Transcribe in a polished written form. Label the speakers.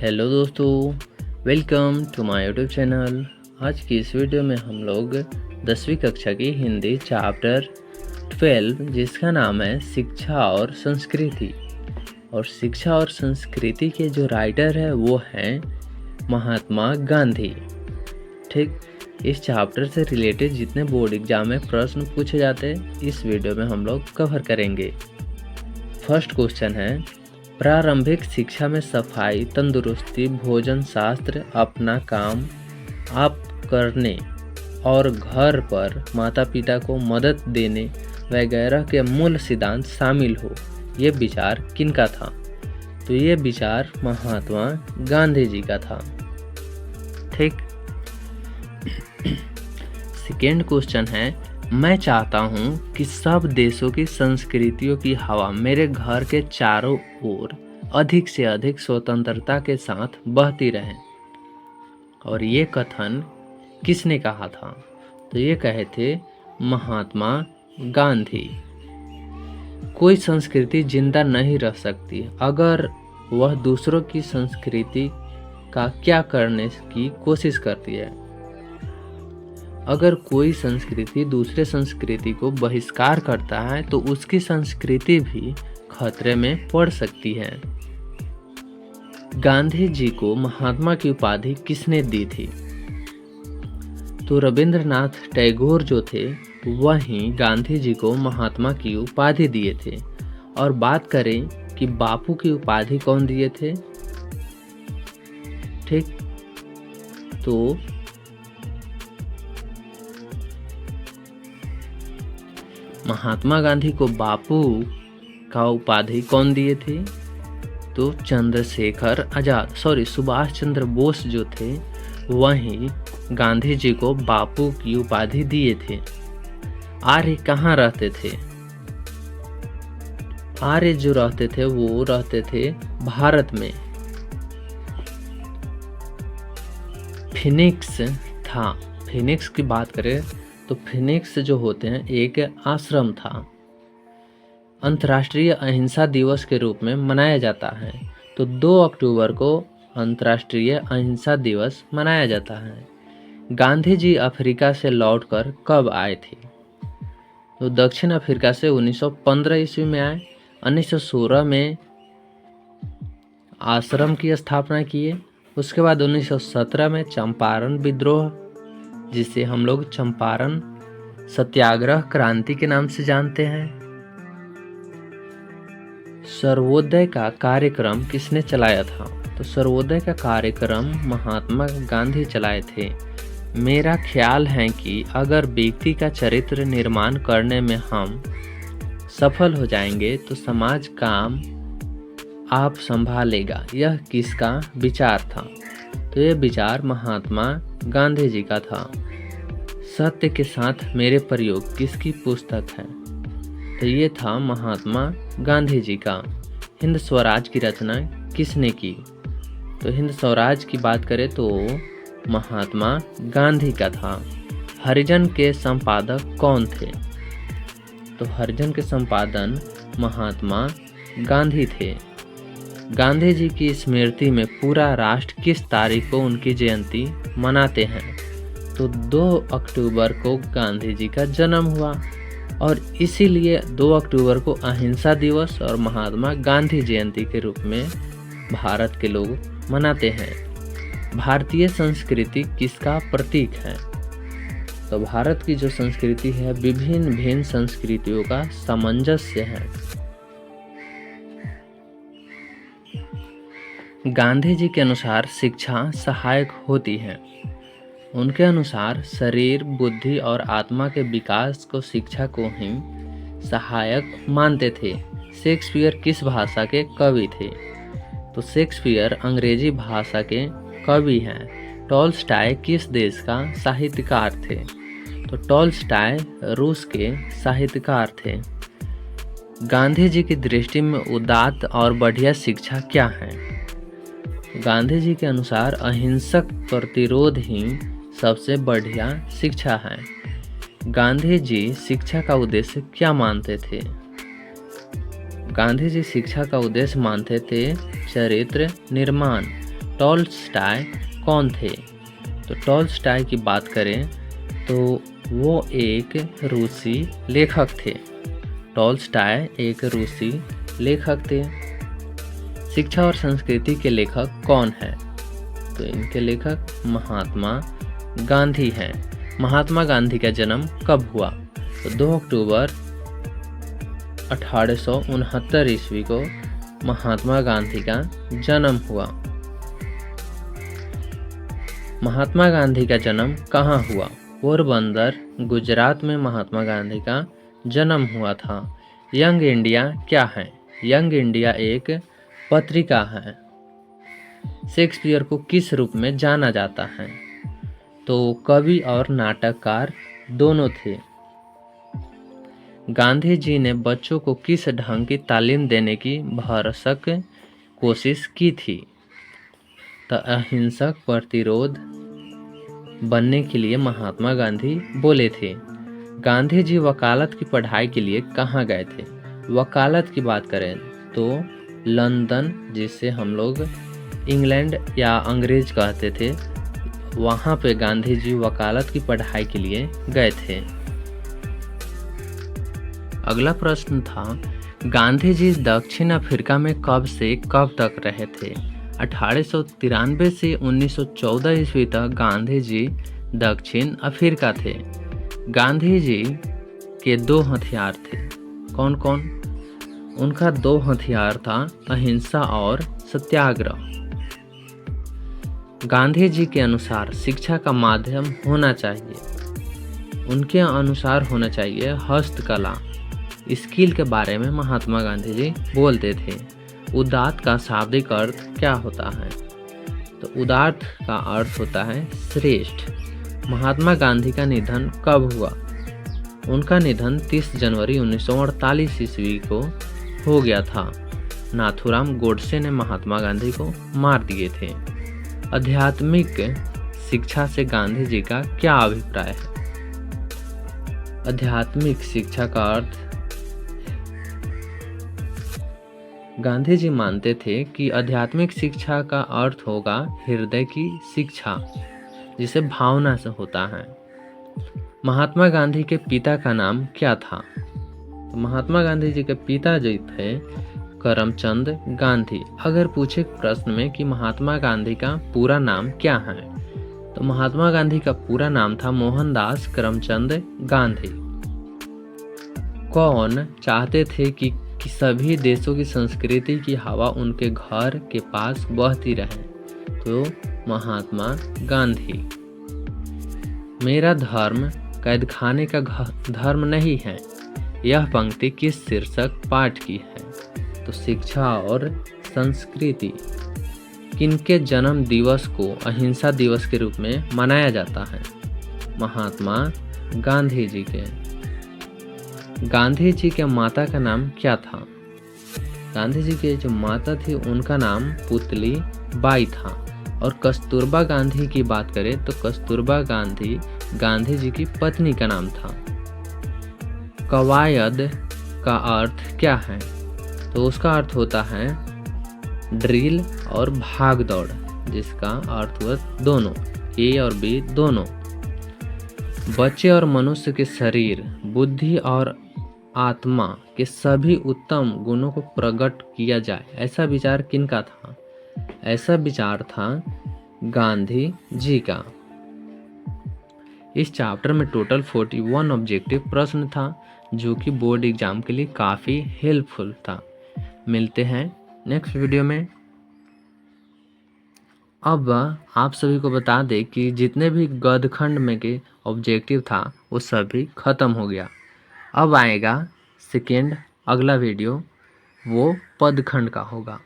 Speaker 1: Hello दोस्तों, welcome to my YouTube channel. आज की इस वीडियो में हम लोग 10वीं कक्षा की हिंदी चैप्टर 12 जिसका नाम है शिक्षा और संस्कृति। और शिक्षा और संस्कृति के जो राइटर है वो हैं महात्मा गांधी। ठीक, इस चैप्टर से रिलेटेड जितने बोर्ड एग्जाम में प्रश्न पूछे जाते हैं इस वीडियो में हम लोग कवर करेंगे। फर्स्ट क्वेश्चन है, प्रारंभिक शिक्षा में सफाई, तंदुरुस्ती, भोजन शास्त्र, अपना काम आप करने और घर पर माता पिता को मदद देने वगैरह के मूल सिद्धांत शामिल हो, ये विचार किनका था? तो ये विचार महात्मा गांधी जी का था। ठीक। सेकेंड क्वेश्चन है, मैं चाहता हूँ कि सब देशों की संस्कृतियों की हवा मेरे घर के चारों ओर अधिक से अधिक स्वतंत्रता के साथ बहती रहे। और ये कथन किसने कहा था? तो ये कहे थे महात्मा गांधी। कोई संस्कृति जिंदा नहीं रह सकती अगर वह दूसरों की संस्कृति का क्या करने की कोशिश करती है। अगर कोई संस्कृति दूसरे संस्कृति को बहिष्कार करता है तो उसकी संस्कृति भी खतरे में पड़ सकती है। गांधी जी को महात्मा की उपाधि किसने दी थी? तो रविंद्रनाथ टैगोर जो थे वही गांधी जी को महात्मा की उपाधि दिए थे। और बात करें कि बापू की उपाधि कौन दिए थे? ठीक, तो महात्मा गांधी को बापू का उपाधि कौन दिए थे? तो चंद्रशेखर आजाद सुभाष चंद्र बोस जो थे वही गांधी जी को बापू की उपाधि दिए थे। आर्य कहाँ रहते थे? आर्य जो रहते थे वो रहते थे भारत में। फिनिक्स था। फिनिक्स की बात करें तो फिनिक्स जो होते हैं एक आश्रम था। अंतर्राष्ट्रीय अहिंसा दिवस के रूप में मनाया जाता है। तो 2 अक्टूबर को अंतर्राष्ट्रीय अहिंसा दिवस मनाया जाता है। गांधी जी अफ्रीका से लौटकर कब आए थे? तो दक्षिण अफ्रीका से 1915 ईस्वी में आए। 1916 में आश्रम की स्थापना किए। उसके बाद 1917 में चंपारण विद्रोह, जिसे हम लोग चंपारण सत्याग्रह क्रांति के नाम से जानते हैं। सर्वोदय का कार्यक्रम किसने चलाया था? तो सर्वोदय का कार्यक्रम महात्मा गांधी चलाए थे। मेरा ख्याल है कि अगर व्यक्ति का चरित्र निर्माण करने में हम सफल हो जाएंगे तो समाज काम आप संभालेगा। यह किसका विचार था? तो यह विचार महात्मा गांधी जी का था। सत्य के साथ मेरे प्रयोग किसकी पुस्तक है? तो ये था महात्मा गांधी जी का। हिंद स्वराज की रचना किसने की? तो हिंद स्वराज की बात करें तो महात्मा गांधी का था। हरिजन के संपादक कौन थे? तो हरिजन के संपादन महात्मा गांधी थे। गांधी जी की स्मृति में पूरा राष्ट्र किस तारीख को उनकी जयंती मनाते हैं? तो 2 अक्टूबर को गांधी जी का जन्म हुआ और इसीलिए 2 अक्टूबर को अहिंसा दिवस और महात्मा गांधी जयंती के रूप में भारत के लोग मनाते हैं। भारतीय संस्कृति किसका प्रतीक है? तो भारत की जो संस्कृति है विभिन्न संस्कृतियों का सामंजस्य है। गांधी जी के अनुसार शिक्षा सहायक होती है। उनके अनुसार शरीर, बुद्धि और आत्मा के विकास को शिक्षा को ही सहायक मानते थे। शेक्सपियर किस भाषा के कवि थे? तो शेक्सपियर अंग्रेजी भाषा के कवि हैं। टॉलस्टॉय किस देश का साहित्यकार थे? तो टॉलस्टॉय रूस के साहित्यकार थे। गांधी जी की दृष्टि में उदात्त और बढ़िया शिक्षा क्या है? गांधी जी के अनुसार अहिंसक प्रतिरोध ही सबसे बढ़िया शिक्षा है। गांधी जी शिक्षा का उद्देश्य क्या मानते थे? गांधी जी शिक्षा का उद्देश्य मानते थे चरित्र निर्माण। टॉल्स्टॉय कौन थे? तो टॉल्स्टॉय की बात करें तो वो एक रूसी लेखक थे। टॉल्स्टॉय एक रूसी लेखक थे। शिक्षा और संस्कृति के लेखक कौन हैं? तो इनके लेखक महात्मा गांधी हैं। महात्मा गांधी का जन्म कब हुआ? तो 2 अक्टूबर 1869 ईस्वी को महात्मा गांधी का जन्म हुआ। महात्मा गांधी का जन्म कहाँ हुआ? पोरबंदर, गुजरात में महात्मा गांधी का जन्म हुआ था। यंग इंडिया क्या है? यंग इंडिया एक पत्रिका है। शेक्सपियर को किस रूप में जाना जाता है? तो कवि और नाटककार दोनों थे। गांधी जी ने बच्चों को किस ढंग की तालीम देने की भरसक कोशिश की थी? तो अहिंसक प्रतिरोध बनने के लिए महात्मा गांधी बोले थे। गांधी जी वकालत की पढ़ाई के लिए कहाँ गए थे? वकालत की बात करें तो लंदन, जिसे हम लोग इंग्लैंड या अंग्रेज कहते थे, वहाँ पे गांधी जी वकालत की पढ़ाई के लिए गए थे। अगला प्रश्न था, गांधी जी दक्षिण अफ्रीका में कब से कब तक रहे थे? 1893 से 1914 ईस्वी तक गांधी जी दक्षिण अफ्रीका थे। गांधी जी के 2 हथियार थे। कौन कौन? उनका 2 हथियार था अहिंसा और सत्याग्रह। गांधी जी के अनुसार शिक्षा का माध्यम होना चाहिए। उनके अनुसार होना चाहिए हस्तकला। स्किल के बारे में महात्मा गांधी जी बोलते थे। उदात्त का शाब्दिक अर्थ क्या होता है? तो उदात्त का अर्थ होता है श्रेष्ठ। महात्मा गांधी का निधन कब हुआ? उनका निधन 30 जनवरी 1948 ईस्वी को हो गया था। नाथूराम गोडसे ने महात्मा गांधी को मार दिए थे। आध्यात्मिक शिक्षा से गांधी जी का क्या अभिप्राय है? आध्यात्मिक शिक्षा का अर्थ, गांधी जी मानते थे कि आध्यात्मिक शिक्षा का अर्थ होगा हृदय की शिक्षा, जिसे भावना से होता है। महात्मा गांधी के पिता का नाम क्या था? तो महात्मा गांधी जी के पिता जो थे करमचंद गांधी। अगर पूछे प्रश्न में कि महात्मा गांधी का पूरा नाम क्या है, तो महात्मा गांधी का पूरा नाम था मोहनदास करमचंद गांधी। कौन चाहते थे कि सभी देशों की संस्कृति की हवा उनके घर के पास बहती रहे? तो महात्मा गांधी। मेरा धर्म कैदखाने का धर्म नहीं है। यह पंक्ति किस शीर्षक पाठ की है? तो शिक्षा और संस्कृति। किनके जन्म दिवस को अहिंसा दिवस के रूप में मनाया जाता है? महात्मा गांधी जी के। गांधी जी के माता का नाम क्या था? गांधी जी के जो माता थी उनका नाम पुतली बाई था। और कस्तूरबा गांधी की बात करें तो कस्तूरबा गांधी गांधी जी की पत्नी का नाम था। कवायद का अर्थ क्या है? तो उसका अर्थ होता है ड्रिल और भाग दौड़, जिसका अर्थ हुआ दोनों, ए और बी दोनों। बच्चे और मनुष्य के शरीर, बुद्धि और आत्मा के सभी उत्तम गुणों को प्रकट किया जाए, ऐसा विचार किनका था? ऐसा विचार था गांधी जी का। इस चैप्टर में टोटल 41 ऑब्जेक्टिव प्रश्न था, जो कि बोर्ड एग्जाम के लिए काफ़ी हेल्पफुल था। मिलते हैं नेक्स्ट वीडियो में। अब आप सभी को बता दें कि जितने भी गद्यखंड में के ऑब्जेक्टिव था वो सभी ख़त्म हो गया। अब आएगा सेकेंड अगला वीडियो, वो पदखंड का होगा।